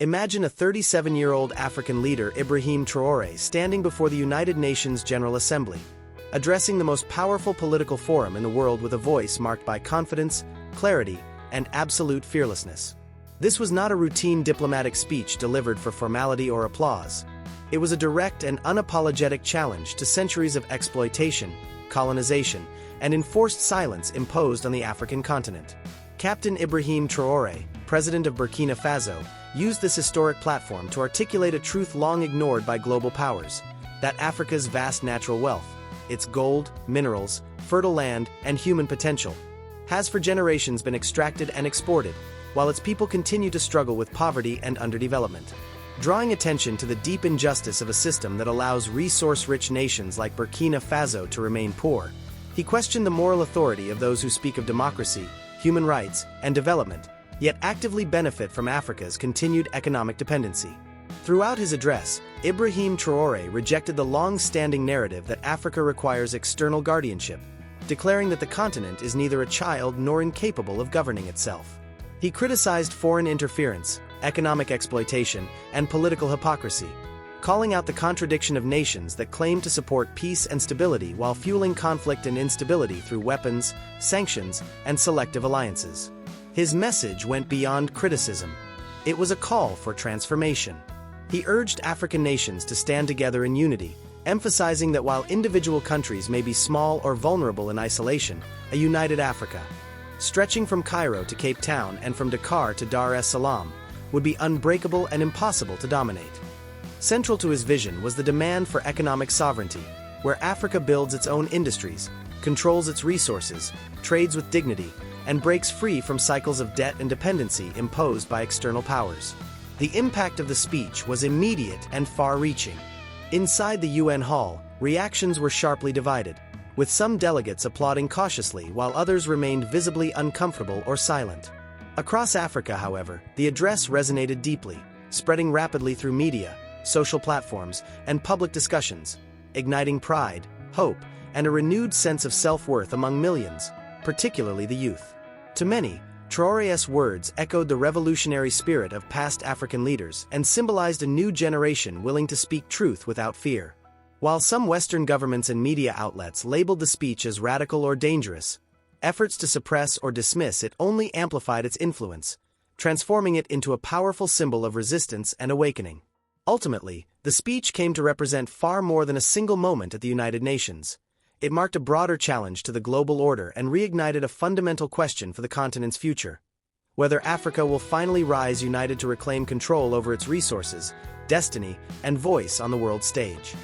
Imagine a 37-year-old African leader, Ibrahim Traoré, standing before the United Nations General Assembly, addressing the most powerful political forum in the world with a voice marked by confidence, clarity, and absolute fearlessness. This was not a routine diplomatic speech delivered for formality or applause. It was a direct and unapologetic challenge to centuries of exploitation, colonization, and enforced silence imposed on the African continent. Captain Ibrahim Traoré, president of Burkina Faso, used this historic platform to articulate a truth long ignored by global powers: that Africa's vast natural wealth, its gold, minerals, fertile land, and human potential, has for generations been extracted and exported, while its people continue to struggle with poverty and underdevelopment. Drawing attention to the deep injustice of a system that allows resource-rich nations like Burkina Faso to remain poor, he questioned the moral authority of those who speak of democracy, human rights, and development, yet actively benefit from Africa's continued economic dependency. Throughout his address, Ibrahim Traoré rejected the long-standing narrative that Africa requires external guardianship, declaring that the continent is neither a child nor incapable of governing itself. He criticized foreign interference, economic exploitation, and political hypocrisy, calling out the contradiction of nations that claim to support peace and stability while fueling conflict and instability through weapons, sanctions, and selective alliances. His message went beyond criticism. It was a call for transformation. He urged African nations to stand together in unity, emphasizing that while individual countries may be small or vulnerable in isolation, a united Africa, stretching from Cairo to Cape Town and from Dakar to Dar es Salaam, would be unbreakable and impossible to dominate. Central to his vision was the demand for economic sovereignty, where Africa builds its own industries, controls its resources, trades with dignity, and breaks free from cycles of debt and dependency imposed by external powers. The impact of the speech was immediate and far-reaching. Inside the UN hall, reactions were sharply divided, with some delegates applauding cautiously while others remained visibly uncomfortable or silent. Across Africa, however, the address resonated deeply, spreading rapidly through media, social platforms, and public discussions, igniting pride, hope, and a renewed sense of self-worth among millions, particularly the youth. To many, Traoré's words echoed the revolutionary spirit of past African leaders and symbolized a new generation willing to speak truth without fear. While some Western governments and media outlets labeled the speech as radical or dangerous, efforts to suppress or dismiss it only amplified its influence, transforming it into a powerful symbol of resistance and awakening. Ultimately, the speech came to represent far more than a single moment at the United Nations. It marked a broader challenge to the global order and reignited a fundamental question for the continent's future: whether Africa will finally rise united to reclaim control over its resources, destiny, and voice on the world stage.